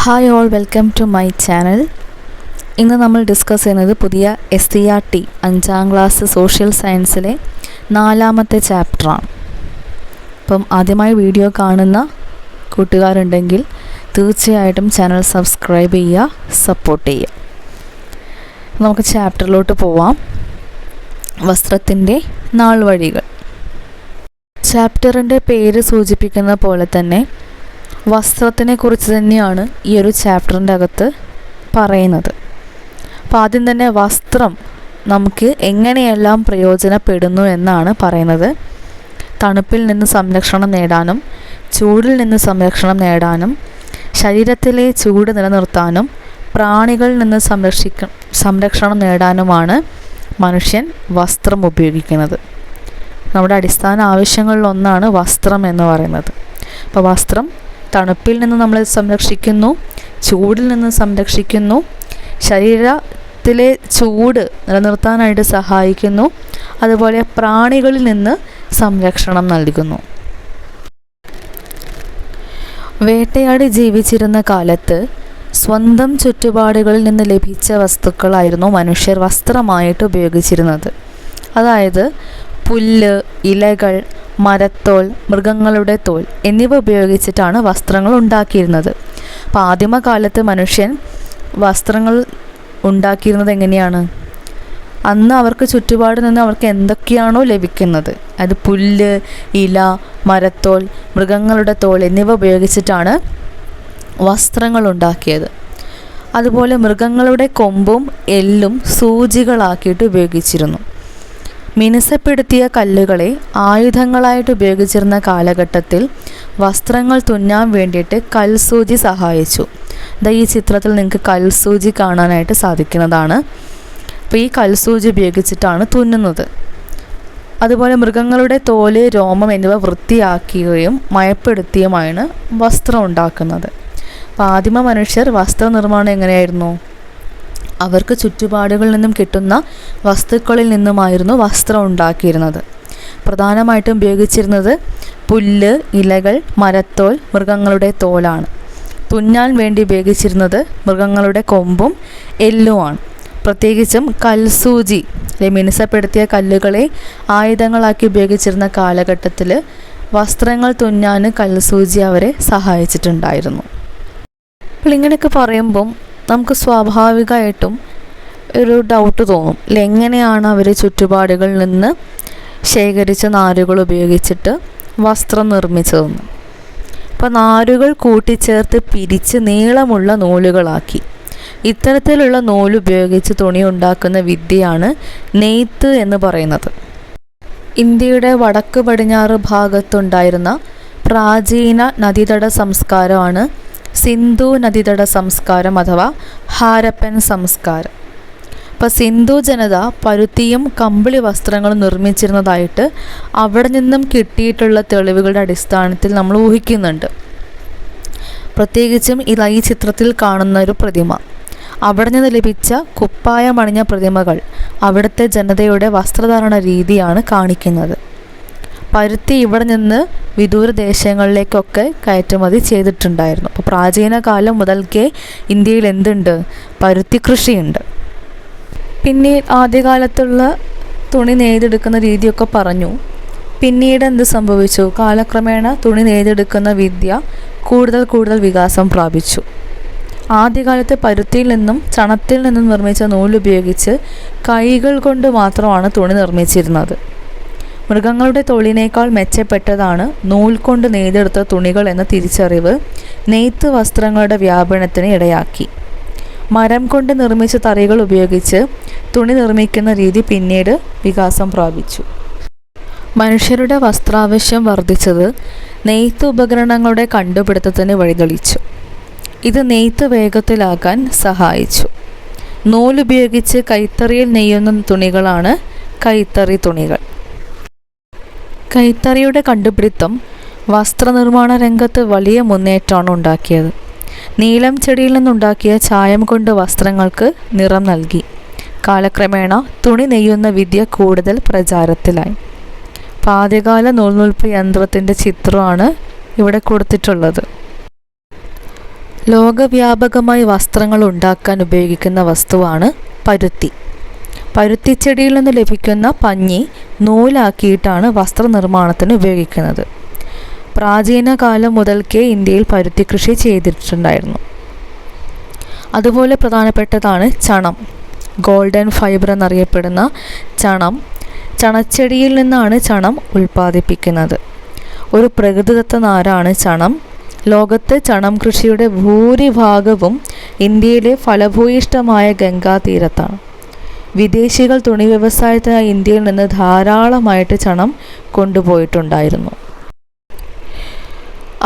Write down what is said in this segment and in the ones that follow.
Hi all, welcome to my channel. ഇന്ന് നമ്മൾ discuss ചെയ്യുന്നത് പുതിയ SCRT 5ാം ക്ലാസ് സോഷ്യൽ സയൻസിലെ 4ാമത്തെ ചാപ്റ്ററാണ്. അപ്പം ആദ്യമായി വീഡിയോ കാണുന്ന കൂട്ടുകാരുണ്ടെങ്കിൽ തീർച്ചയായിട്ടും ചാനൽ സബ്സ്ക്രൈബ് ചെയ്യുക, സപ്പോർട്ട് ചെയ്യുക. നമുക്ക് ചാപ്റ്ററിലോട്ട് പോവാം. വസ്ത്രത്തിൻ്റെ നാൾവഴികൾ. ചാപ്റ്ററിൻ്റെ പേര് സൂചിപ്പിക്കുന്ന പോലെ തന്നെ വസ്ത്രത്തിനെ കുറിച്ച് തന്നെയാണ് ഈ ഒരു ചാപ്റ്ററിൻ്റെ അകത്ത് പറയുന്നത്. അപ്പോൾ ആദ്യം തന്നെ വസ്ത്രം നമുക്ക് എങ്ങനെയെല്ലാം പ്രയോജനപ്പെടുന്നു എന്നാണ് പറയുന്നത്. തണുപ്പിൽ നിന്ന് സംരക്ഷണം നേടാനും ചൂടിൽ നിന്ന് സംരക്ഷണം നേടാനും ശരീരത്തിലെ ചൂട് നിലനിർത്താനും പ്രാണികളിൽ നിന്ന് സംരക്ഷണം നേടാനുമാണ് മനുഷ്യൻ വസ്ത്രം ഉപയോഗിക്കുന്നത്. നമ്മുടെ അടിസ്ഥാന ആവശ്യങ്ങളിലൊന്നാണ് വസ്ത്രം എന്ന് പറയുന്നത്. അപ്പോൾ വസ്ത്രം തണുപ്പിൽ നിന്ന് നമ്മളെ സംരക്ഷിക്കുന്നു, ചൂടിൽ നിന്ന് സംരക്ഷിക്കുന്നു, ശരീരത്തിലെ ചൂട് നിലനിർത്താനായിട്ട് സഹായിക്കുന്നു, അതുപോലെ പ്രാണികളിൽ നിന്ന് സംരക്ഷണം നൽകുന്നു. വേട്ടയാടി ജീവിച്ചിരുന്ന കാലത്ത് സ്വന്തം ചുറ്റുപാടുകളിൽ നിന്ന് ലഭിച്ച വസ്തുക്കളായിരുന്നു മനുഷ്യർ വസ്ത്രമായിട്ട് ഉപയോഗിച്ചിരുന്നത്. അതായത് പുല്ല്, ഇലകൾ, മരത്തോൽ, മൃഗങ്ങളുടെ തോൽ എന്നിവ ഉപയോഗിച്ചിട്ടാണ് വസ്ത്രങ്ങൾ ഉണ്ടാക്കിയിരുന്നത്. അപ്പോൾ ആദിമകാലത്ത് മനുഷ്യൻ വസ്ത്രങ്ങൾ ഉണ്ടാക്കിയിരുന്നത് എങ്ങനെയാണ്? അന്ന് അവർക്ക് ചുറ്റുപാടിൽ നിന്ന് അവർക്ക് എന്തൊക്കെയാണോ ലഭിക്കുന്നത്, അത് പുല്ല്, ഇല, മരത്തോൽ, മൃഗങ്ങളുടെ തോൽ എന്നിവ ഉപയോഗിച്ചിട്ടാണ് വസ്ത്രങ്ങൾ ഉണ്ടാക്കിയത്. അതുപോലെ മൃഗങ്ങളുടെ കൊമ്പും എല്ലും സൂചികളാക്കിയിട്ട് ഉപയോഗിച്ചിരുന്നു. മിനുസപ്പെടുത്തിയ കല്ലുകളെ ആയുധങ്ങളായിട്ട് ഉപയോഗിച്ചിരുന്ന കാലഘട്ടത്തിൽ വസ്ത്രങ്ങൾ തുന്നാൻ വേണ്ടിയിട്ട് കൽസൂചി സഹായിച്ചു. ഈ ചിത്രത്തിൽ നിങ്ങൾക്ക് കൽസൂചി കാണാനായിട്ട് സാധിക്കുന്നതാണ്. അപ്പോൾ ഈ കൽസൂചി ഉപയോഗിച്ചിട്ടാണ് തുന്നുന്നത്. അതുപോലെ മൃഗങ്ങളുടെ തോല്, രോമം എന്നിവ വൃത്തിയാക്കുകയും മയപ്പെടുത്തിയുമാണ് വസ്ത്രം ഉണ്ടാക്കുന്നത്. അപ്പോൾ ആദിമ മനുഷ്യർ വസ്ത്രനിർമ്മാണം എങ്ങനെയായിരുന്നു? അവർക്ക് ചുറ്റുപാടുകളിൽ നിന്നും കിട്ടുന്ന വസ്തുക്കളിൽ നിന്നുമായിരുന്നു വസ്ത്രം ഉണ്ടാക്കിയിരുന്നത്. പ്രധാനമായിട്ടും ഉപയോഗിച്ചിരുന്നത് പുല്ല്, ഇലകൾ, മരത്തോൽ, മൃഗങ്ങളുടെ തോലാണ്. തുന്നാൻ വേണ്ടി ഉപയോഗിച്ചിരുന്നത് മൃഗങ്ങളുടെ കൊമ്പും എല്ലുമാണ്. പ്രത്യേകിച്ചും കൽസൂചി, മിനുസപ്പെടുത്തിയ കല്ലുകളെ ആയുധങ്ങളാക്കി ഉപയോഗിച്ചിരുന്ന കാലഘട്ടത്തിൽ വസ്ത്രങ്ങൾ തുന്നാൻ കൽസൂചി അവരെ സഹായിച്ചിട്ടുണ്ടായിരുന്നു. അപ്പോൾ ഇങ്ങനെയൊക്കെ പറയുമ്പം നമുക്ക് സ്വാഭാവികമായിട്ടും ഒരു ഡൗട്ട് തോന്നും, എങ്ങനെയാണ് അവർ ചുറ്റുപാടുകളിൽ നിന്ന് ശേഖരിച്ച നാരുകൾ ഉപയോഗിച്ചിട്ട് വസ്ത്രം നിർമ്മിച്ചതെന്ന്. അപ്പോൾ നാരുകൾ കൂട്ടിച്ചേർത്ത് പിരിച്ച് നീളമുള്ള നൂലുകളാക്കി. ഇത്തരത്തിലുള്ള നൂലുപയോഗിച്ച് തുണി ഉണ്ടാക്കുന്ന വിദ്യയാണ് നെയ്ത്ത് എന്ന് പറയുന്നത്. ഇന്ത്യയുടെ വടക്ക് പടിഞ്ഞാറ് ഭാഗത്തുണ്ടായിരുന്ന പ്രാചീന നദീതട സംസ്കാരമാണ് സിന്ധു നദീതട സംസ്കാരം അഥവാ ഹാരപ്പൻ സംസ്കാരം. അപ്പോൾ സിന്ധു ജനത പരുത്തിയും കമ്പിളി വസ്ത്രങ്ങളും നിർമ്മിച്ചിരുന്നതായിട്ട് അവിടെ നിന്നും കിട്ടിയിട്ടുള്ള തെളിവുകളുടെ അടിസ്ഥാനത്തിൽ നമ്മൾ ഊഹിക്കുന്നുണ്ട്. പ്രത്യേകിച്ചും ഈ ചിത്രത്തിൽ കാണുന്ന ഒരു പ്രതിമ, അവിടെ നിന്ന് ലഭിച്ച കുപ്പായമണിഞ്ഞ പ്രതിമകൾ അവിടുത്തെ ജനതയുടെ വസ്ത്രധാരണ രീതിയാണ് കാണിക്കുന്നത്. പരുത്തി ഇവിടെ നിന്ന് വിദൂര ദേശങ്ങളിലേക്കൊക്കെ കയറ്റുമതി ചെയ്തിട്ടുണ്ടായിരുന്നു. അപ്പോൾ പ്രാചീന കാലം മുതൽക്കേ ഇന്ത്യയിൽ എന്തുണ്ട്? പരുത്തി കൃഷിയുണ്ട്. പിന്നെ ആദ്യകാലത്തുള്ള തുണി നെയ്തെടുക്കുന്ന രീതിയൊക്കെ പറഞ്ഞു. പിന്നീട് എന്ത് സംഭവിച്ചു? കാലക്രമേണ തുണി നെയ്തെടുക്കുന്ന വിദ്യ കൂടുതൽ വികാസം പ്രാപിച്ചു. ആദ്യകാലത്ത് പരുത്തിയിൽ നിന്നും ചണത്തിൽ നിന്നും നിർമ്മിച്ച നൂലുപയോഗിച്ച് കൈകൾ കൊണ്ട് മാത്രമാണ് തുണി നിർമ്മിച്ചിരുന്നത്. മൃഗങ്ങളുടെ തൊഴിലിനേക്കാൾ മെച്ചപ്പെട്ടതാണ് നൂൽ കൊണ്ട് നെയ്തെടുത്ത തുണികൾ എന്ന തിരിച്ചറിവ് നെയ്ത്ത് വസ്ത്രങ്ങളുടെ വ്യാപനത്തിന് ഇടയാക്കി. മരം കൊണ്ട് നിർമ്മിച്ച തറികൾ ഉപയോഗിച്ച് തുണി നിർമ്മിക്കുന്ന രീതി പിന്നീട് വികാസം പ്രാപിച്ചു. മനുഷ്യരുടെ വസ്ത്രാവശ്യം വർദ്ധിച്ചത് നെയ്ത്ത് ഉപകരണങ്ങളുടെ കണ്ടുപിടുത്തത്തിന് വഴിതെളിച്ചു. ഇത് നെയ്ത്ത് വേഗത്തിലാക്കാൻ സഹായിച്ചു. നൂലുപയോഗിച്ച് കൈത്തറിയിൽ നെയ്യുന്ന തുണികളാണ് കൈത്തറി തുണികൾ. കൈത്തറിയുടെ കണ്ടുപിടുത്തം വസ്ത്രനിർമ്മാണ രംഗത്ത് വലിയ മുന്നേറ്റമാണ് ഉണ്ടാക്കിയത്. നീലം ചെടിയിൽ നിന്നുണ്ടാക്കിയ ചായം കൊണ്ട് വസ്ത്രങ്ങൾക്ക് നിറം നൽകി. കാലക്രമേണ തുണി നെയ്യുന്ന വിദ്യ കൂടുതൽ പ്രചാരത്തിലായി. ആദ്യകാല നൂൽനൂൽപ്പ് യന്ത്രത്തിൻ്റെ ചിത്രമാണ് ഇവിടെ കൊടുത്തിട്ടുള്ളത്. ലോകവ്യാപകമായി വസ്ത്രങ്ങൾ ഉണ്ടാക്കാൻ ഉപയോഗിക്കുന്ന വസ്തുവാണ് പരുത്തി. പരുത്തിച്ചെടിയിൽ നിന്ന് ലഭിക്കുന്ന പഞ്ഞി നൂലാക്കിയിട്ടാണ് വസ്ത്രനിർമ്മാണത്തിന് ഉപയോഗിക്കുന്നത്. പ്രാചീന കാലം മുതൽക്കേ ഇന്ത്യയിൽ പരുത്തി കൃഷി ചെയ്തിട്ടുണ്ടായിരുന്നു. അതുപോലെ പ്രധാനപ്പെട്ടതാണ് ചണം. ഗോൾഡൻ ഫൈബർ എന്നറിയപ്പെടുന്ന ചണച്ചെടിയിൽ നിന്നാണ് ചണം ഉൽപ്പാദിപ്പിക്കുന്നത്. ഒരു പ്രകൃതിദത്ത നാരാണ് ചണം. ലോകത്ത് ചണം കൃഷിയുടെ ഭൂരിഭാഗവും ഇന്ത്യയിലെ ഫലഭൂയിഷ്ഠമായ ഗംഗാതീരത്താണ്. വിദേശികൾ തുണി വ്യവസായത്തിനായി ഇന്ത്യയിൽ നിന്ന് ധാരാളമായിട്ട് ചണം കൊണ്ടുപോയിട്ടുണ്ടായിരുന്നു.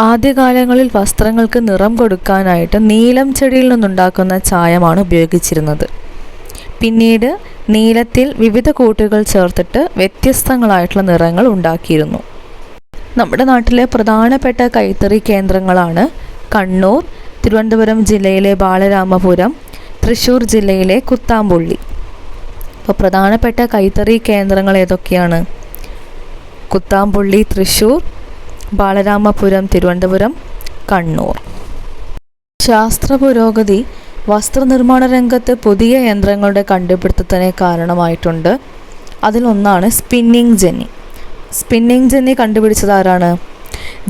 ആദ്യകാലങ്ങളിൽ വസ്ത്രങ്ങൾക്ക് നിറം കൊടുക്കാനായിട്ട് നീലം ചെടിയിൽ നിന്നുണ്ടാക്കുന്ന ചായമാണ് ഉപയോഗിച്ചിരുന്നത്. പിന്നീട് നീലത്തിൽ വിവിധ കൂട്ടുകൾ ചേർത്തിട്ട് വ്യത്യസ്തങ്ങളായിട്ടുള്ള നിറങ്ങൾ ഉണ്ടാക്കിയിരുന്നു. നമ്മുടെ നാട്ടിലെ പ്രധാനപ്പെട്ട കൈത്തറി കേന്ദ്രങ്ങളാണ് കണ്ണൂർ, തിരുവനന്തപുരം ജില്ലയിലെ ബാലരാമപുരം, തൃശ്ശൂർ ജില്ലയിലെ കുത്താമ്പുള്ളി. അപ്പോൾ പ്രധാനപ്പെട്ട കൈത്തറി കേന്ദ്രങ്ങൾ ഏതൊക്കെയാണ്? കുത്താമ്പുള്ളി തൃശ്ശൂർ, ബാലരാമപുരം തിരുവനന്തപുരം, കണ്ണൂർ. ശാസ്ത്ര പുരോഗതി വസ്ത്രനിർമ്മാണ രംഗത്ത് പുതിയ യന്ത്രങ്ങളുടെ കണ്ടുപിടുത്തത്തിന് കാരണമായിട്ടുണ്ട്. അതിലൊന്നാണ് സ്പിന്നിങ് ജെന്നി. സ്പിന്നിങ് ജെന്നി കണ്ടുപിടിച്ചത് ആരാണ്?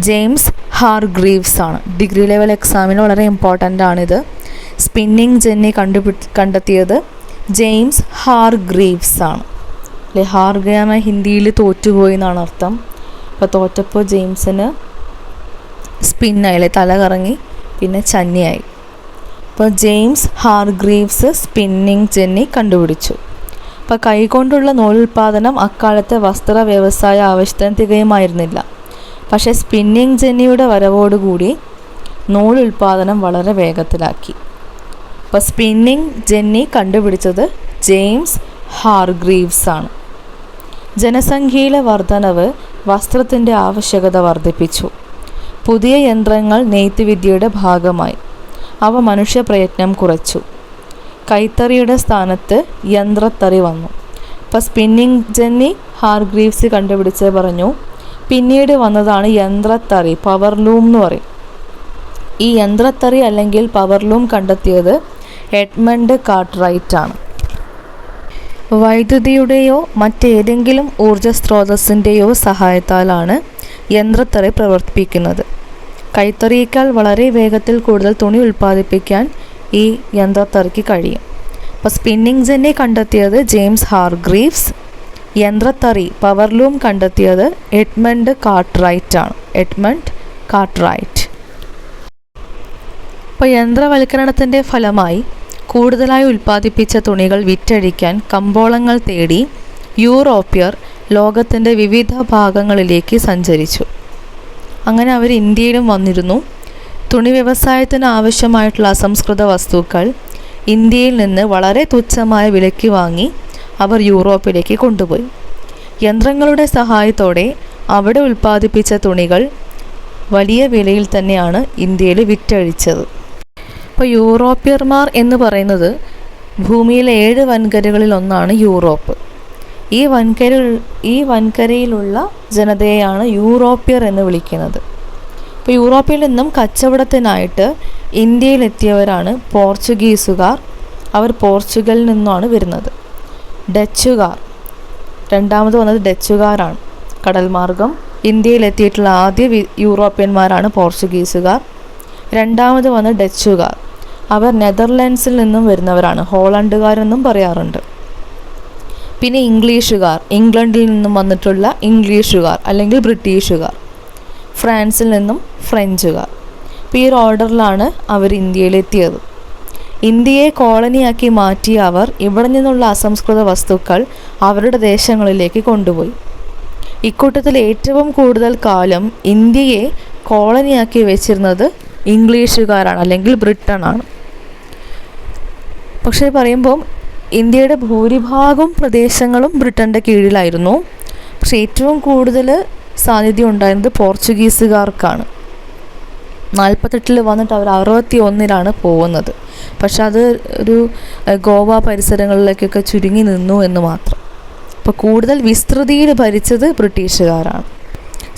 ജെയിംസ് ഹാർഗ്രീവ്സ് ആണ്. ഡിഗ്രി ലെവൽ എക്സാമിന് വളരെ ഇമ്പോർട്ടൻ്റ് ആണിത്. സ്പിന്നിങ് ജെന്നി കണ്ടെത്തിയത് ജെയിംസ് ഹാർഗ്രീവ്സ് ആണ്. അല്ലെ, ഹാർഗ്രീവ് ഹിന്ദിയിൽ തോറ്റുപോയി എന്നാണ് അർത്ഥം. അപ്പോൾ തോറ്റപ്പോൾ ജെയിംസിന് സ്പിന്നായി, തല കറങ്ങി, പിന്നെ ചന്നിയായി. അപ്പോൾ ജെയിംസ് ഹാർഗ്രീവ്സ് സ്പിന്നിങ് ജെന്നി കണ്ടുപിടിച്ചു. അപ്പോൾ കൈകൊണ്ടുള്ള നൂലുൽപാദനം അക്കാലത്തെ വസ്ത്ര വ്യവസായ ആവശ്യത്തിന് തികയുമായിരുന്നില്ല. പക്ഷേ സ്പിന്നിങ് ജെന്നിയുടെ വരവോടുകൂടി നൂലുൽപാദനം വളരെ വേഗത്തിലാക്കി. അപ്പോൾ സ്പിന്നിങ് ജെന്നി കണ്ടുപിടിച്ചത് ജെയിംസ് ഹാർഗ്രീവ്സ് ആണ്. ജനസംഖ്യയിലെ വർധനവ് വസ്ത്രത്തിൻ്റെ ആവശ്യകത വർദ്ധിപ്പിച്ചു. പുതിയ യന്ത്രങ്ങൾ നെയ്ത്തുവിദ്യയുടെ ഭാഗമായി. അവ മനുഷ്യപ്രയത്നം കുറച്ചു. കൈത്തറിയുടെ സ്ഥാനത്ത് യന്ത്രത്തറി വന്നു. അപ്പോൾ സ്പിന്നിങ് ജെന്നി ഹാർഗ്രീവ്സ് കണ്ടുപിടിച്ച് പറഞ്ഞു. പിന്നീട് വന്നതാണ് യന്ത്രത്തറി, പവർലൂം എന്ന് പറയും. ഈ യന്ത്രത്തറി അല്ലെങ്കിൽ പവർലൂം കണ്ടെത്തിയത് എഡ്മണ്ട് കാർട്ട്റൈറ്റ് ആണ്. വൈദ്യുതിയുടെയോ മറ്റേതെങ്കിലും ഊർജ സ്രോതസ്സിൻ്റെയോ സഹായത്താലാണ് യന്ത്രത്തറി പ്രവർത്തിപ്പിക്കുന്നത്. കൈത്തറിയേക്കാൾ വളരെ വേഗത്തിൽ കൂടുതൽ തുണി ഉൽപ്പാദിപ്പിക്കാൻ ഈ യന്ത്രത്തറിക്ക് കഴിയും. അപ്പോൾ സ്പിന്നിങ് ജെന്നി കണ്ടെത്തിയത് ജെയിംസ് ഹാർഗ്രീവ്സ്. യന്ത്രത്തറി പവർലൂം കണ്ടെത്തിയത് എഡ്മണ്ട് കാർട്ട്റൈറ്റ് ആണ്. എഡ്മണ്ട് കാർട്ട്റൈറ്റ്. അപ്പോൾ യന്ത്രവൽക്കരണത്തിൻ്റെ ഫലമായി കൂടുതലായി ഉൽപ്പാദിപ്പിച്ച തുണികൾ വിറ്റഴിക്കാൻ കമ്പോളങ്ങൾ തേടി യൂറോപ്യർ ലോകത്തിൻ്റെ വിവിധ ഭാഗങ്ങളിലേക്ക് സഞ്ചരിച്ചു. അങ്ങനെ അവർ ഇന്ത്യയിലും വന്നിരുന്നു. തുണി വ്യവസായത്തിന് ആവശ്യമായിട്ടുള്ള അസംസ്കൃത വസ്തുക്കൾ ഇന്ത്യയിൽ നിന്ന് വളരെ തുച്ഛമായ വിലയ്ക്ക് വാങ്ങി അവർ യൂറോപ്പിലേക്ക് കൊണ്ടുപോയി. യന്ത്രങ്ങളുടെ സഹായത്തോടെ അവിടെ ഉൽപ്പാദിപ്പിച്ച തുണികൾ വലിയ വിലയിൽ തന്നെയാണ് ഇന്ത്യയിൽ വിറ്റഴിച്ചത്. അപ്പോൾ യൂറോപ്യന്മാർ എന്ന് പറയുന്നത് ഭൂമിയിലെ 7 വൻകരകളിൽ ഒന്നാണ് യൂറോപ്പ്. ഈ വൻകരയിലുള്ള ജനതയെയാണ് യൂറോപ്യർ എന്ന് വിളിക്കുന്നത്. ഇപ്പോൾ യൂറോപ്പിൽ നിന്നും കച്ചവടത്തിനായിട്ട് ഇന്ത്യയിലെത്തിയവരാണ് പോർച്ചുഗീസുകാർ. അവർ പോർച്ചുഗലിൽ നിന്നാണ് വരുന്നത്. ഡച്ചുകാർ, രണ്ടാമത് വന്നത് ഡച്ചുകാരാണ്. കടൽ മാർഗം ഇന്ത്യയിലെത്തിയിട്ടുള്ള ആദ്യ യൂറോപ്യന്മാരാണ് പോർച്ചുഗീസുകാർ. രണ്ടാമത് വന്ന് ഡച്ചുകാർ. അവർ നെതർലാൻഡ്സിൽ നിന്നും വരുന്നവരാണ്. ഹോളണ്ടുകാരെന്നും പറയാറുണ്ട്. പിന്നെ ഇംഗ്ലീഷുകാർ, ഇംഗ്ലണ്ടിൽ നിന്നും വന്നിട്ടുള്ള ഇംഗ്ലീഷുകാർ അല്ലെങ്കിൽ ബ്രിട്ടീഷുകാർ. ഫ്രാൻസിൽ നിന്നും ഫ്രഞ്ചുകാർ. അപ്പോൾ ഈ ഒരു ഓർഡറിലാണ് അവർ ഇന്ത്യയിലെത്തിയത്. ഇന്ത്യയെ കോളനിയാക്കി മാറ്റിയ അവർ ഇവിടെ നിന്നുള്ള അസംസ്കൃത വസ്തുക്കൾ അവരുടെ ദേശങ്ങളിലേക്ക് കൊണ്ടുപോയി. ഇക്കൂട്ടത്തിൽ ഏറ്റവും കൂടുതൽ കാലം ഇന്ത്യയെ കോളനിയാക്കി വെച്ചിരുന്നത് ഇംഗ്ലീഷുകാരാണ് അല്ലെങ്കിൽ ബ്രിട്ടനാണ്. പക്ഷേ പറയുമ്പം ഇന്ത്യയുടെ ഭൂരിഭാഗം പ്രദേശങ്ങളും ബ്രിട്ടൻ്റെ കീഴിലായിരുന്നു. പക്ഷേ ഏറ്റവും കൂടുതൽ സാന്നിധ്യം ഉണ്ടായിരുന്നത് പോർച്ചുഗീസുകാർക്കാണ്. 48 വന്നിട്ട് അവർ 61 പോകുന്നത്. പക്ഷെ അത് ഒരു ഗോവ പരിസരങ്ങളിലേക്കൊക്കെ ചുരുങ്ങി നിന്നു എന്ന് മാത്രം. അപ്പോൾ കൂടുതൽ വിസ്തൃതിയിൽ ഭരിച്ചത് ബ്രിട്ടീഷുകാരാണ്.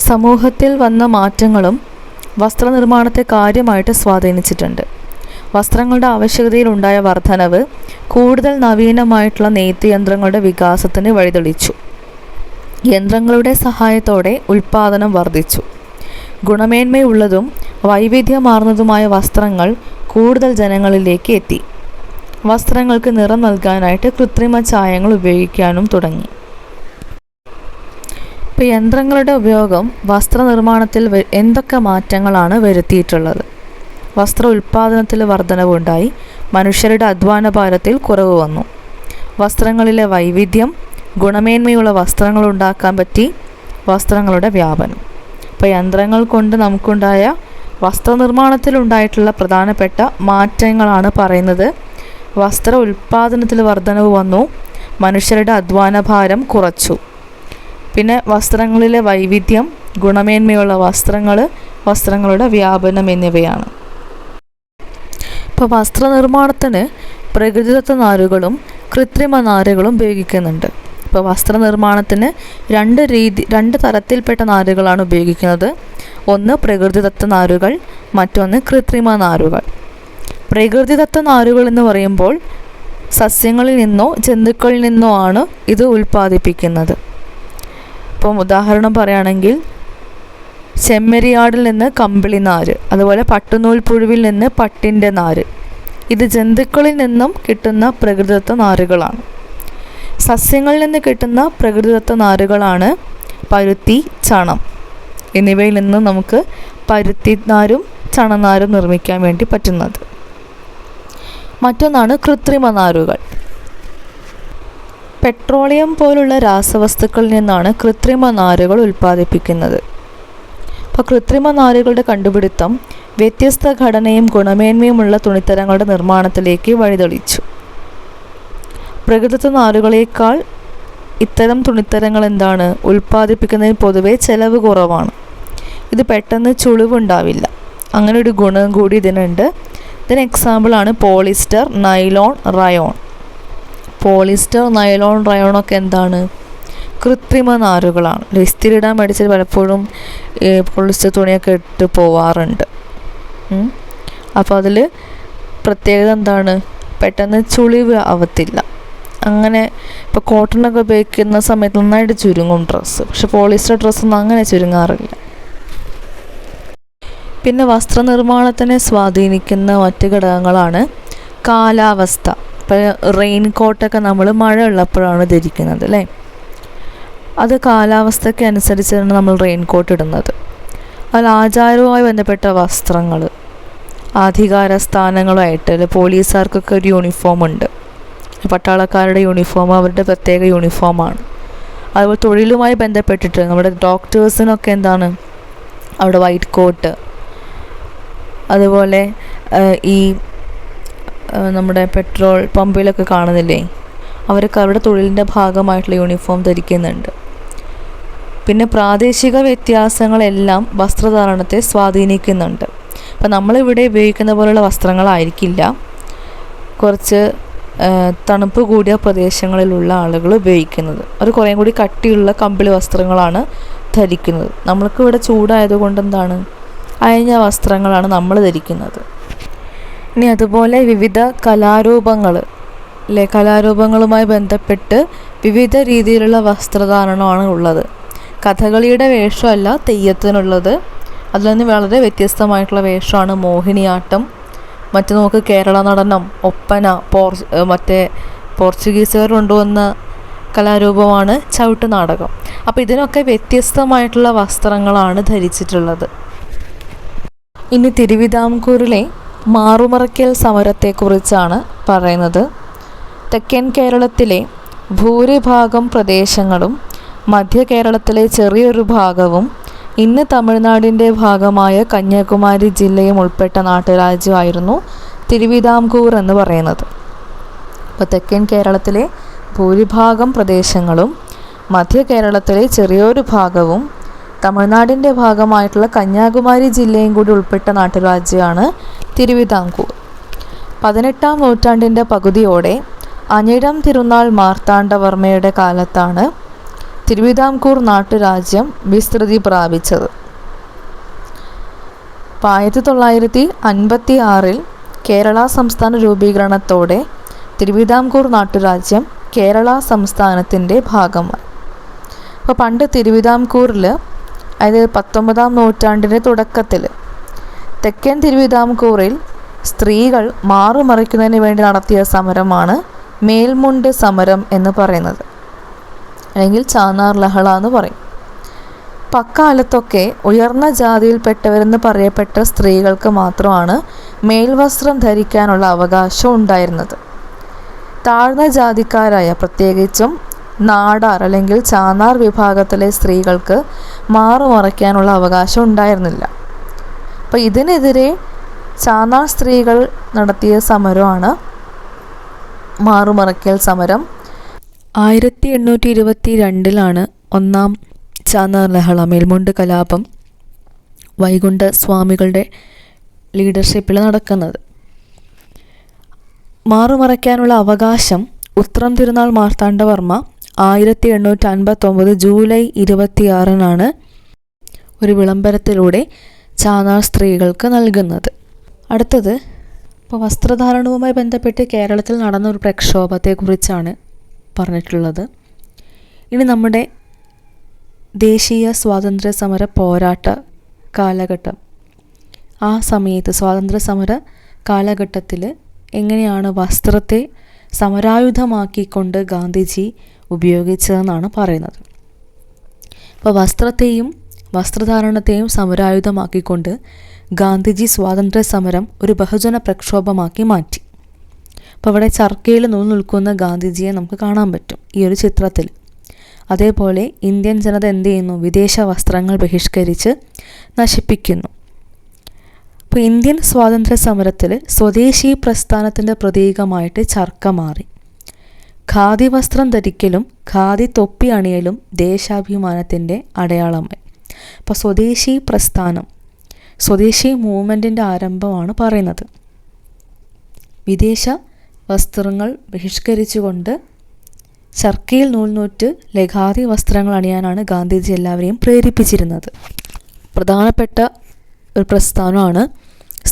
സമൂഹത്തിൽ വന്ന മാറ്റങ്ങളും വസ്ത്രനിർമ്മാണത്തെ കാര്യമായിട്ട് സ്വാധീനിച്ചിട്ടുണ്ട്. വസ്ത്രങ്ങളുടെ ആവശ്യകതയിലുണ്ടായ വർധനവ് കൂടുതൽ നവീനമായിട്ടുള്ള നെയ്ത്ത് യന്ത്രങ്ങളുടെ വികാസത്തിന് വഴിതെളിച്ചു. യന്ത്രങ്ങളുടെ സഹായത്തോടെ ഉൽപ്പാദനം വർദ്ധിച്ചു. ഗുണമേന്മയുള്ളതും വൈവിധ്യമാർന്നതുമായ വസ്ത്രങ്ങൾ കൂടുതൽ ജനങ്ങളിലേക്ക് എത്തി. വസ്ത്രങ്ങൾക്ക് നിറം നൽകാനായിട്ട് കൃത്രിമ ചായങ്ങൾ ഉപയോഗിക്കാനും തുടങ്ങി. ഇപ്പോൾ യന്ത്രങ്ങളുടെ ഉപയോഗം വസ്ത്രനിർമ്മാണത്തിൽ എന്തൊക്കെ മാറ്റങ്ങളാണ് വരുത്തിയിട്ടുള്ളത്? വസ്ത്ര ഉൽപ്പാദനത്തിൽ വർധനവുണ്ടായി. മനുഷ്യരുടെ അധ്വാന ഭാരത്തിൽ കുറവ് വന്നു. വസ്ത്രങ്ങളിലെ വൈവിധ്യം, ഗുണമേന്മയുള്ള വസ്ത്രങ്ങൾ ഉണ്ടാക്കാൻ പറ്റി. വസ്ത്രങ്ങളുടെ വ്യാപനം. ഇപ്പോൾ യന്ത്രങ്ങൾ കൊണ്ട് നമുക്കുണ്ടായ വസ്ത്രനിർമ്മാണത്തിലുണ്ടായിട്ടുള്ള പ്രധാനപ്പെട്ട മാറ്റങ്ങളാണ് പറയുന്നത്. വസ്ത്ര ഉൽപ്പാദനത്തിൽ വർധനവ് വന്നു. മനുഷ്യരുടെ അധ്വാന ഭാരം കുറച്ചു. പിന്നെ വസ്ത്രങ്ങളിലെ വൈവിധ്യം, ഗുണമേന്മയുള്ള വസ്ത്രങ്ങൾ, വസ്ത്രങ്ങളുടെ വ്യാപനം എന്നിവയാണ്. ഇപ്പോൾ വസ്ത്രനിർമ്മാണത്തിന് പ്രകൃതിദത്ത നാരുകളും കൃത്രിമ നാരുകളും ഉപയോഗിക്കുന്നുണ്ട്. ഇപ്പോൾ വസ്ത്രനിർമ്മാണത്തിന് രണ്ട് തരത്തിൽപ്പെട്ട നാരുകളാണ് ഉപയോഗിക്കുന്നത്. ഒന്ന് പ്രകൃതിദത്ത നാരുകൾ, മറ്റൊന്ന് കൃത്രിമ നാരുകൾ. പ്രകൃതിദത്ത നാരുകൾ എന്ന് പറയുമ്പോൾ സസ്യങ്ങളിൽ നിന്നോ ജന്തുക്കളിൽ നിന്നോ ആണ് ഇത് ഉൽപ്പാദിപ്പിക്കുന്നത്. ഇപ്പം ഉദാഹരണം പറയുകയാണെങ്കിൽ ചെമ്മരിയാടിൽ നിന്ന് കമ്പിളി നാര്, അതുപോലെ പട്ടുനൂൽ പുഴുവിൽ നിന്ന് പട്ടിൻ്റെ നാര്. ഇത് ജന്തുക്കളിൽ നിന്നും കിട്ടുന്ന പ്രകൃതിദത്ത നാരുകളാണ്. സസ്യങ്ങളിൽ നിന്ന് കിട്ടുന്ന പ്രകൃതിദത്ത നാരുകളാണ് പരുത്തി, ചണം എന്നിവയിൽ നിന്ന് നമുക്ക് പരുത്തി നാരും ചണനാരും നിർമ്മിക്കാൻ വേണ്ടി പറ്റുന്നത്. മറ്റൊന്നാണ് കൃത്രിമ നാരുകൾ. പെട്രോളിയം പോലുള്ള രാസവസ്തുക്കളിൽ നിന്നാണ് കൃത്രിമ നാരുകൾ ഉൽപ്പാദിപ്പിക്കുന്നത്. അപ്പോൾ കൃത്രിമ നാരുകളുടെ കണ്ടുപിടുത്തം വ്യത്യസ്ത ഘടനയും ഗുണമേന്മയുമുള്ള തുണിത്തരങ്ങളുടെ നിർമ്മാണത്തിലേക്ക് വഴിതെളിച്ചു. പ്രകൃതിദത്ത നാരുകളേക്കാൾ ഇത്തരം തുണിത്തരങ്ങൾ ഉൽപ്പാദിപ്പിക്കുന്നതിന് പൊതുവെ ചെലവ് കുറവാണ്. ഇത് പെട്ടെന്ന് ചുളിവുണ്ടാവില്ല. അങ്ങനെ ഒരു ഗുണം കൂടി ഇതിനുണ്ട്. ഇതിന് എക്സാമ്പിളാണ് polyester, nylon, rayon. Polyester, nylon, റയോണൊക്കെ കൃത്രിമ നാരുകളാണ്. ഇസ്തിരിയിടാൻ മേടിച്ചിട്ട് പലപ്പോഴും പോളിസ്റ്റർ തുണിയൊക്കെ ഇട്ട് പോവാറുണ്ട്. അപ്പോൾ അതിൽ പ്രത്യേകത പെട്ടെന്ന് ചുളിവ് ആവത്തില്ല. അങ്ങനെ ഇപ്പോൾ കോട്ടണൊക്കെ ഉപയോഗിക്കുന്ന സമയത്ത് നന്നായിട്ട് ചുരുങ്ങും ഡ്രസ്സ്. പക്ഷെ പോളിസ്റ്റർ ഡ്രസ്സൊന്നും അങ്ങനെ ചുരുങ്ങാറില്ല. പിന്നെ വസ്ത്രനിർമ്മാണത്തിനെ സ്വാധീനിക്കുന്ന മറ്റ് ഘടകങ്ങളാണ് കാലാവസ്ഥ. ഇപ്പോൾ റെയിൻ കോട്ടൊക്കെ നമ്മൾ മഴ ഉള്ളപ്പോഴാണ് ധരിക്കുന്നത് അല്ലേ. അത് കാലാവസ്ഥയ്ക്ക് അനുസരിച്ചാണ് നമ്മൾ റെയിൻ കോട്ട് ഇടുന്നത്. അതിൽ ആചാരവുമായി ബന്ധപ്പെട്ട വസ്ത്രങ്ങൾ, അധികാര സ്ഥാനങ്ങളുമായിട്ട് പോലീസുകാർക്കൊക്കെ ഒരു യൂണിഫോം ഉണ്ട്. പട്ടാളക്കാരുടെ യൂണിഫോം അവരുടെ പ്രത്യേക യൂണിഫോമാണ്. അതുപോലെ തൊഴിലുമായി ബന്ധപ്പെട്ടിട്ട് നമ്മുടെ ഡോക്ടേഴ്സിനൊക്കെ അവിടെ വൈറ്റ് കോട്ട്. അതുപോലെ ഈ നമ്മുടെ പെട്രോൾ പമ്പിലൊക്കെ കാണുന്നില്ലേ, അവരൊക്കെ അവരുടെ തൊഴിലിൻ്റെ ഭാഗമായിട്ടുള്ള യൂണിഫോം ധരിക്കുന്നുണ്ട്. പിന്നെ പ്രാദേശിക വ്യത്യാസങ്ങളെല്ലാം വസ്ത്രധാരണത്തെ സ്വാധീനിക്കുന്നുണ്ട്. അപ്പം നമ്മളിവിടെ ഉപയോഗിക്കുന്ന പോലുള്ള വസ്ത്രങ്ങളായിരിക്കില്ല കുറച്ച് തണുപ്പ് കൂടിയ പ്രദേശങ്ങളിലുള്ള ആളുകൾ ഉപയോഗിക്കുന്നത്. അവർ കുറേ കൂടി കട്ടിയുള്ള കമ്പിളി വസ്ത്രങ്ങളാണ് ധരിക്കുന്നത്. നമ്മൾക്ക് ഇവിടെ ചൂടായതുകൊണ്ട് അയഞ്ഞ വസ്ത്രങ്ങളാണ് നമ്മൾ ധരിക്കുന്നത്. ഇനി അതുപോലെ വിവിധ കലാരൂപങ്ങൾ കലാരൂപങ്ങളുമായി ബന്ധപ്പെട്ട് വിവിധ രീതിയിലുള്ള വസ്ത്രധാരണമാണ് ഉള്ളത്. കഥകളിയുടെ വേഷമല്ല തെയ്യത്തിനുള്ളത്. അതിൽ നിന്ന് വളരെ വ്യത്യസ്തമായിട്ടുള്ള വേഷമാണ് മോഹിനിയാട്ടം. മറ്റ് നമുക്ക് കേരള നടനം, ഒപ്പന, മറ്റേ പോർച്ചുഗീസുകാർ കൊണ്ടുവന്ന കലാരൂപമാണ് ചവിട്ട് നാടകം. അപ്പോൾ ഇതിനൊക്കെ വ്യത്യസ്തമായിട്ടുള്ള വസ്ത്രങ്ങളാണ് ധരിച്ചിട്ടുള്ളത്. ഇനി തിരുവിതാംകൂറിലെ മാറുമറയ്ക്കൽ സമരത്തെക്കുറിച്ചാണ് പറയുന്നത്. തെക്കൻ കേരളത്തിലെ ഭൂരിഭാഗം പ്രദേശങ്ങളും മധ്യ കേരളത്തിലെ ചെറിയൊരു ഭാഗവും ഇന്ന് തമിഴ്നാടിൻ്റെ ഭാഗമായ കന്യാകുമാരി ജില്ലയും ഉൾപ്പെട്ട നാട്ടുരാജ്യമായിരുന്നു തിരുവിതാംകൂർ എന്ന് പറയുന്നത്. അപ്പോൾ തെക്കൻ കേരളത്തിലെ ഭൂരിഭാഗം പ്രദേശങ്ങളും മധ്യ കേരളത്തിലെ ചെറിയൊരു ഭാഗവും തമിഴ്നാടിൻ്റെ ഭാഗമായിട്ടുള്ള കന്യാകുമാരി ജില്ലയും കൂടി ഉൾപ്പെട്ട നാട്ടുരാജ്യമാണ് തിരുവിതാംകൂർ. 18-ാം നൂറ്റാണ്ടിൻ്റെ പകുതിയോടെ അനിഴം തിരുനാൾ മാർത്താണ്ഡവർമ്മയുടെ കാലത്താണ് തിരുവിതാംകൂർ നാട്ടുരാജ്യം വിസ്തൃതി പ്രാപിച്ചത്. 1956 കേരള സംസ്ഥാന രൂപീകരണത്തോടെ തിരുവിതാംകൂർ നാട്ടുരാജ്യം കേരള സംസ്ഥാനത്തിൻ്റെ ഭാഗമായി. അപ്പോൾ പണ്ട് തിരുവിതാംകൂറിൽ, അതായത് 19-ാം നൂറ്റാണ്ടിൻ്റെ തുടക്കത്തിൽ തെക്കൻ തിരുവിതാംകൂറിൽ സ്ത്രീകൾ മാറുമറിക്കുന്നതിന് വേണ്ടി നടത്തിയ സമരമാണ് മേൽമുണ്ട് സമരം എന്ന് പറയുന്നത്, അല്ലെങ്കിൽ ചാന്നാർ ലഹള എന്ന് പറയും. അക്കാലത്തൊക്കെ ഉയർന്ന ജാതിയിൽപ്പെട്ടവരെന്ന് പറയപ്പെട്ട സ്ത്രീകൾക്ക് മാത്രമാണ് മേൽവസ്ത്രം ധരിക്കാനുള്ള അവകാശം ഉണ്ടായിരുന്നത്. താഴ്ന്ന ജാതിക്കാരായ, പ്രത്യേകിച്ചും നാടാർ അല്ലെങ്കിൽ ചാന്നാർ വിഭാഗത്തിലെ സ്ത്രീകൾക്ക് മാറുമറയ്ക്കാനുള്ള അവകാശം ഉണ്ടായിരുന്നില്ല. അപ്പോൾ ഇതിനെതിരെ ചാന്നാർ സ്ത്രീകൾ നടത്തിയ സമരമാണ് മാറുമറയ്ക്കൽ സമരം. 1822 ഒന്നാം ചാന്നാർ ലഹള, മേൽമുണ്ട് കലാപം വൈകുണ്ഠ സ്വാമികളുടെ ലീഡർഷിപ്പിൽ നടക്കുന്നത്. മാറുമറയ്ക്കാനുള്ള അവകാശം ഉത്രം തിരുനാൾ മാർത്താണ്ഡവർമ്മ 1859 ജൂലൈ 26 ഒരു വിളംബരത്തിലൂടെ ചാന്നാർ സ്ത്രീകൾക്ക് നൽകുന്നത്. അടുത്തത്, ഇപ്പോൾ വസ്ത്രധാരണവുമായി ബന്ധപ്പെട്ട് കേരളത്തിൽ നടന്ന ഒരു പ്രക്ഷോഭത്തെക്കുറിച്ചാണ് പറഞ്ഞിട്ടുള്ളത്. ഇനി നമ്മുടെ ദേശീയ സ്വാതന്ത്ര്യ സമര പോരാട്ട കാലഘട്ടം, ആ സമയത്ത് സ്വാതന്ത്ര്യ സമര കാലഘട്ടത്തിൽ എങ്ങനെയാണ് വസ്ത്രത്തെ സമരായുധമാക്കിക്കൊണ്ട് ഗാന്ധിജി ഉപയോഗിച്ചതെന്നാണ് പറയുന്നത്. അപ്പോൾ വസ്ത്രത്തെയും വസ്ത്രധാരണത്തെയും സമരായുധമാക്കിക്കൊണ്ട് ഗാന്ധിജി സ്വാതന്ത്ര്യ സമരം ഒരു ബഹുജന പ്രക്ഷോഭമാക്കി മാറ്റി. അപ്പോൾ അവിടെ ചർക്കയിൽ നിൽക്കുന്ന ഗാന്ധിജിയെ നമുക്ക് കാണാൻ പറ്റും ഈ ഒരു ചിത്രത്തിൽ. അതേപോലെ ഇന്ത്യൻ ജനത എന്ത് ചെയ്യുന്നു? വിദേശ വസ്ത്രങ്ങൾ ബഹിഷ്കരിച്ച് നശിപ്പിക്കുന്നു. അപ്പോൾ ഇന്ത്യൻ സ്വാതന്ത്ര്യ സമരത്തിൽ സ്വദേശി പ്രസ്ഥാനത്തിൻ്റെ പ്രതീകമായിട്ട് ചർക്ക മാറി. ഖാദി വസ്ത്രം ധരിക്കലും ഖാദി തൊപ്പി അണിയലും ദേശാഭിമാനത്തിൻ്റെ അടയാളമായി. അപ്പോൾ സ്വദേശി പ്രസ്ഥാനം, സ്വദേശി മൂവ്മെൻറ്റിൻ്റെ ആരംഭമാണ് പറയുന്നത്. വിദേശ വസ്ത്രങ്ങൾ ബഹിഷ്കരിച്ചുകൊണ്ട് ചർക്കയിൽ നൂൽനൂറ്റ് ഖാദി വസ്ത്രങ്ങൾ അണിയാനാണ് ഗാന്ധിജി എല്ലാവരെയും പ്രേരിപ്പിച്ചിരുന്നത്. പ്രധാനപ്പെട്ട ഒരു പ്രസ്ഥാനമാണ്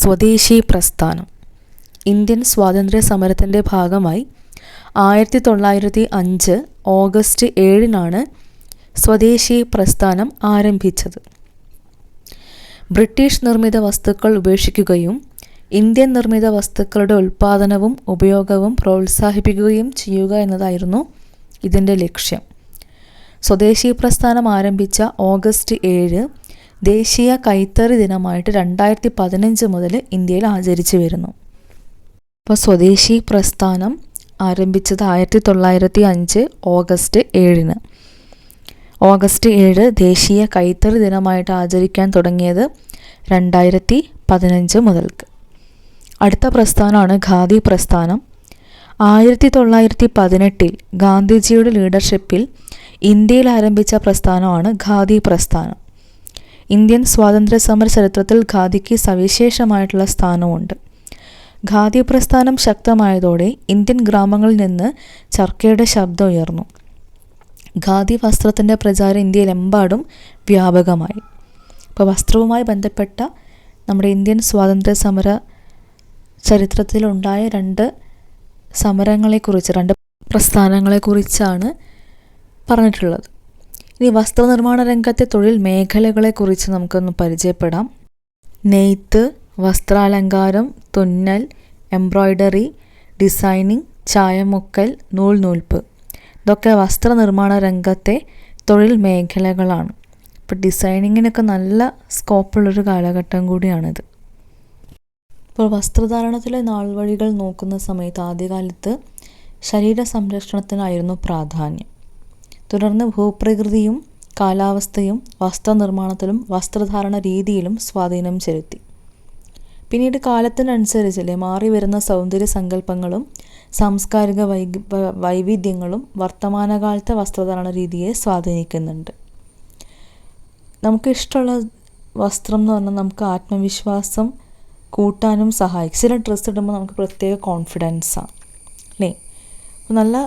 സ്വദേശി പ്രസ്ഥാനം. ഇന്ത്യൻ സ്വാതന്ത്ര്യ സമരത്തിൻ്റെ ഭാഗമായി 1905 ഓഗസ്റ്റ് 7 സ്വദേശി പ്രസ്ഥാനം ആരംഭിച്ചത്. ബ്രിട്ടീഷ് നിർമ്മിത വസ്തുക്കൾ ഉപേക്ഷിക്കുകയും ഇന്ത്യൻ നിർമ്മിത വസ്തുക്കളുടെ ഉൽപ്പാദനവും ഉപയോഗവും പ്രോത്സാഹിപ്പിക്കുകയും ചെയ്യുക എന്നതായിരുന്നു ഇതിൻ്റെ ലക്ഷ്യം. സ്വദേശി പ്രസ്ഥാനം ആരംഭിച്ച ഓഗസ്റ്റ് 7 ദേശീയ കൈത്തറി ദിനമായിട്ട് 2015 മുതൽ ഇന്ത്യയിൽ ആചരിച്ചു വരുന്നു. അപ്പോൾ സ്വദേശി പ്രസ്ഥാനം ആരംഭിച്ചത് 1905 ഓഗസ്റ്റ് 7. ഓഗസ്റ്റ് 7 ദേശീയ കൈത്തറി ദിനമായിട്ട് ആചരിക്കാൻ തുടങ്ങിയത് 2015 മുതൽക്ക്. അടുത്ത പ്രസ്ഥാനമാണ് ഖാദി പ്രസ്ഥാനം. 1918 ഗാന്ധിജിയുടെ ലീഡർഷിപ്പിൽ ഇന്ത്യയിൽ ആരംഭിച്ച പ്രസ്ഥാനമാണ് ഖാദി പ്രസ്ഥാനം. ഇന്ത്യൻ സ്വാതന്ത്ര്യ സമര ചരിത്രത്തിൽ ഖാദിക്ക് സവിശേഷമായിട്ടുള്ള സ്ഥാനമുണ്ട്. ഖാദി പ്രസ്ഥാനം ശക്തമായതോടെ ഇന്ത്യൻ ഗ്രാമങ്ങളിൽ നിന്ന് ചർക്കയുടെ ശബ്ദം ഉയർന്നു. ഖാദി വസ്ത്രത്തിൻ്റെ പ്രചാരം ഇന്ത്യയിലെമ്പാടും വ്യാപകമായി. ഇപ്പോൾ വസ്ത്രവുമായി ബന്ധപ്പെട്ട നമ്മുടെ ഇന്ത്യൻ സ്വാതന്ത്ര്യ സമര ചരിത്രത്തിലുണ്ടായ 2 സമരങ്ങളെക്കുറിച്ച്, 2 പ്രസ്ഥാനങ്ങളെക്കുറിച്ചാണ് പറഞ്ഞിട്ടുള്ളത്. ഇനി വസ്ത്രനിർമ്മാണ രംഗത്തെ തൊഴിൽ മേഖലകളെക്കുറിച്ച് നമുക്കൊന്ന് പരിചയപ്പെടാം. നെയ്ത്ത്, വസ്ത്രാലങ്കാരം, തുന്നൽ, എംബ്രോയ്ഡറി, ഡിസൈനിങ്, ചായമുക്കൽ, നൂൽനൂൽപ്പ്, ഇതൊക്കെ വസ്ത്രനിർമ്മാണ രംഗത്തെ തൊഴിൽ മേഖലകളാണ്. ഇപ്പോൾ ഡിസൈനിങ്ങിനൊക്കെ നല്ല സ്കോപ്പുള്ളൊരു കാലഘട്ടം കൂടിയാണിത്. ഇപ്പോൾ വസ്ത്രധാരണത്തിലെ നാൾവഴികൾ നോക്കുന്ന സമയത്ത് ആദ്യകാലത്ത് ശരീര സംരക്ഷണത്തിനായിരുന്നു പ്രാധാന്യം. തുടർന്ന് ഭൂപ്രകൃതിയും കാലാവസ്ഥയും വസ്ത്രനിർമ്മാണത്തിലും വസ്ത്രധാരണ രീതിയിലും സ്വാധീനം ചെലുത്തി. പിന്നീട് കാലത്തിനനുസരിച്ചല്ലേ മാറി വരുന്ന സൗന്ദര്യ സങ്കല്പങ്ങളും സാംസ്കാരിക വൈവിധ്യങ്ങളും വർത്തമാനകാലത്തെ വസ്ത്രധാരണ രീതിയെ സ്വാധീനിക്കുന്നുണ്ട്. നമുക്ക് ഇഷ്ടമുള്ള വസ്ത്രം എന്ന് പറഞ്ഞാൽ നമുക്ക് ആത്മവിശ്വാസം കൂട്ടാനും സഹായിക്കും. ചില ഡ്രസ്സ് ഇടുമ്പോൾ നമുക്ക് പ്രത്യേക കോൺഫിഡൻസാണ് അല്ലേ. അപ്പോൾ നല്ല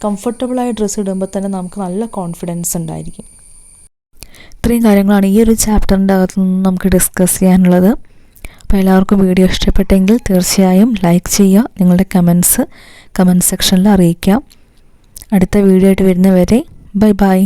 കംഫർട്ടബിളായ ഡ്രസ്സ് ഇടുമ്പോൾ തന്നെ നമുക്ക് നല്ല കോൺഫിഡൻസ് ഉണ്ടായിരിക്കും. ഇത്രയും കാര്യങ്ങളാണ് ഈ ഒരു ചാപ്റ്ററിൻ്റെ അകത്തു നിന്ന് നമുക്ക് ഡിസ്കസ് ചെയ്യാനുള്ളത്. അപ്പോൾ എല്ലാവർക്കും വീഡിയോ ഇഷ്ടപ്പെട്ടെങ്കിൽ തീർച്ചയായും ലൈക്ക് ചെയ്യുക, നിങ്ങളുടെ കമൻറ്റ് സെക്ഷനിൽ അറിയിക്കാം. അടുത്ത വീഡിയോ ആയിട്ട് വരുന്നവരെ ബൈ ബൈ.